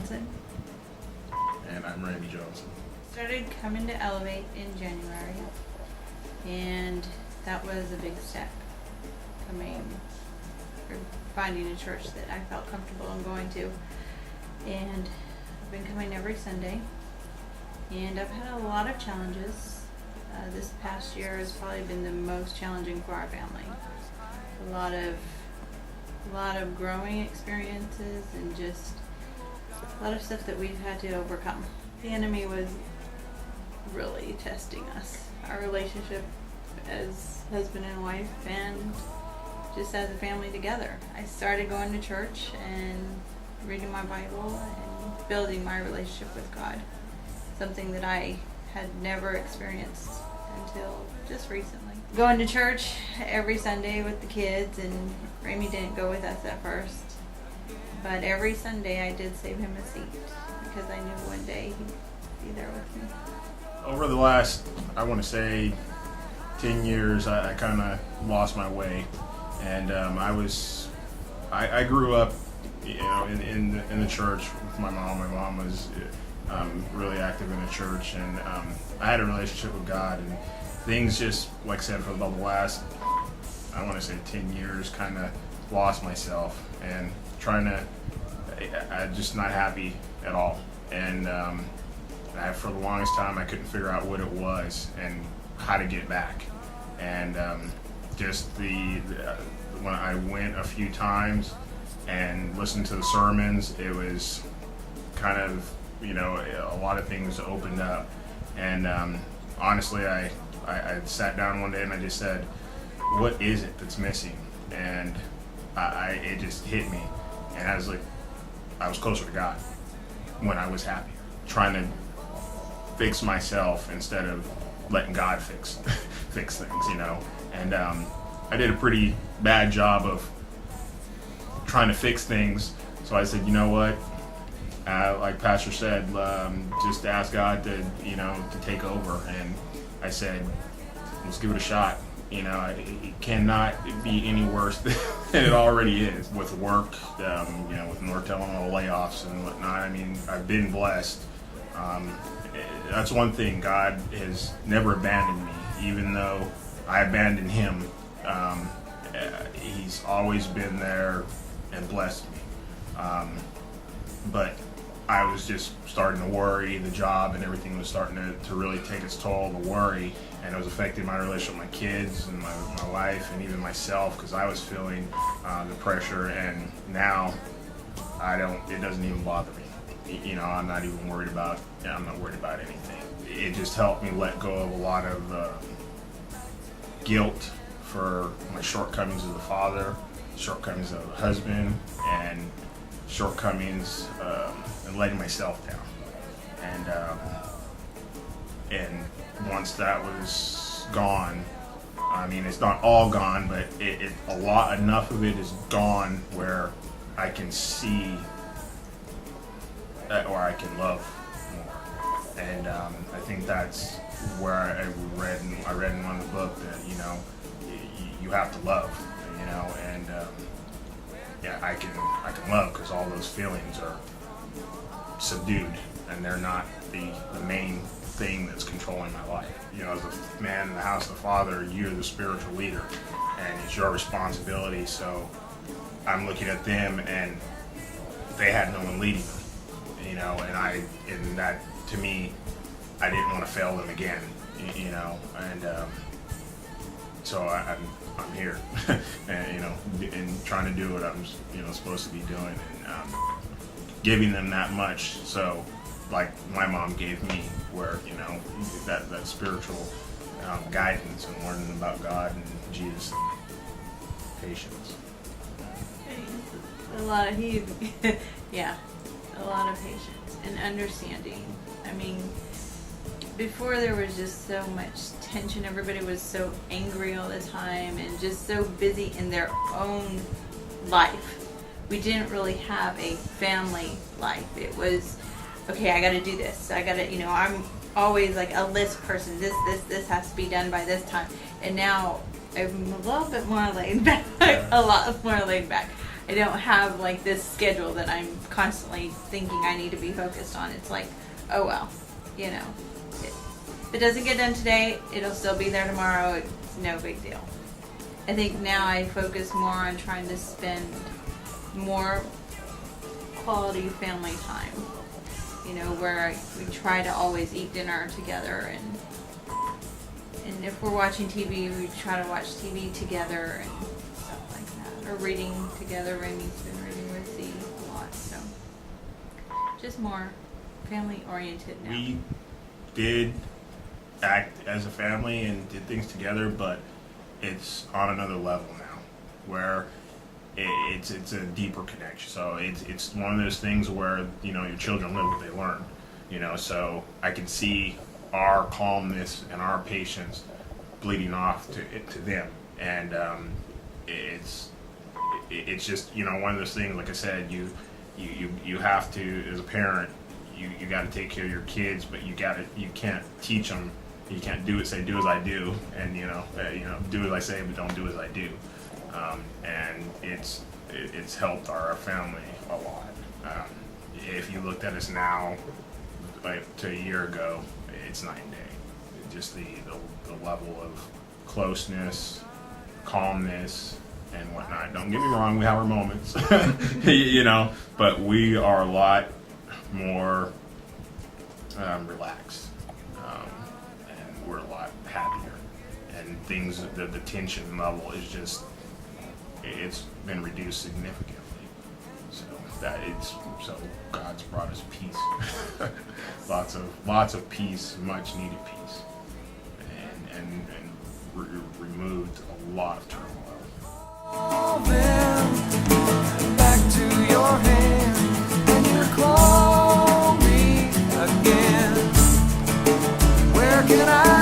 Johnson. And I'm Randy Johnson. Started coming to Elevate in January, and that was a big step. Finding a church that I felt comfortable in going to, and I've been coming every Sunday, and I've had a lot of challenges. This past year has probably been the most challenging for our family. A lot of growing experiences and just a lot of stuff that we've had to overcome. The enemy was really testing us, our relationship as husband and wife, and just as a family together. I started going to church and reading my Bible and building my relationship with God, something that I had never experienced until just recently. Going to church every Sunday with the kids, and Ramey didn't go with us at first, but every Sunday I did save him a seat because I knew one day he'd be there with me. Over the last, I want to say, 10 years, I kind of lost my way, and I grew up, in the church with my mom. My mom was really active in the church, and I had a relationship with God, and things just, like I said, for the last, I want to say 10 years, kind of lost myself and I'm just not happy at all. And for the longest time, I couldn't figure out what it was and how to get back. And when I went a few times and listened to the sermons, it was kind of, a lot of things opened up. And honestly, I sat down one day and I just said, what is it that's missing? And it just hit me. And I was closer to God when I was happy, trying to fix myself instead of letting God fix things, And I did a pretty bad job of trying to fix things. So I said, you know what? Like Pastor said, just ask God to take over. And I said, let's give it a shot. It cannot be any worse than it already is with work, with North Illinois layoffs and whatnot. I've been blessed. That's one thing. God has never abandoned me, even though I abandoned him. He's always been there and blessed me. But I was just starting to worry. The job and everything was starting to really take its toll, the worry, and it was affecting my relationship with my kids and my wife and even myself, because I was feeling the pressure. And now it doesn't even bother me. I'm not even worried about anything. It just helped me let go of a lot of guilt for my shortcomings as a father, shortcomings as a husband, and shortcomings and letting myself down. And once that was gone, it's not all gone, but enough of it is gone where I can see that, or I can love more. And I think that's where I read in one book that you have to love, and I can love because all those feelings are subdued and they're not the main thing that's controlling my life. As a man in the house of the Father, you're the spiritual leader, and it's your responsibility. So I'm looking at them, and they had no one leading them, and that, to me, I didn't want to fail them again, and so I'm here, and trying to do what I'm, supposed to be doing, and giving them that much. So, like my mom gave me, where that spiritual guidance and learning about God and Jesus, and patience. A lot of patience and understanding. Before there was just so much tension. Everybody was so angry all the time and just so busy in their own life. We didn't really have a family life. It was, okay, I got to do this. I got to, I'm always like a list person. This has to be done by this time. And now I'm a little bit more laid back, a lot more laid back. I don't have like this schedule that I'm constantly thinking I need to be focused on. It's like, oh well, you know, if it doesn't get done today, it'll still be there tomorrow. It's no big deal. I think now I focus more on trying to spend more quality family time. You know, where we try to always eat dinner together, and if we're watching TV, we try to watch TV together and stuff like that. Or reading together. Ramey's been reading with Z a lot, so just more family oriented now. We did act as a family and did things together, but it's on another level now, where it's a deeper connection. So it's one of those things where, you know, your children live what they learn, you know. So I can see our calmness and our patience bleeding off to them, and it's just, you know, one of those things. Like I said, you have to, as a parent, you got to take care of your kids, but you can't teach them. You can't say do as I do, and you know do as I say, but don't do as I do. And it's helped our family a lot. If you looked at us now, like to a year ago, it's night and day. Just the level of closeness, calmness, and whatnot. Don't get me wrong, we have our moments, you know, but we are a lot more relaxed, and we're a lot happier. And things, the tension level is just, it's been reduced significantly. So God's brought us peace, lots of peace, much needed peace, and removed a lot of turmoil. Back to your hand, and you call me again. Where can I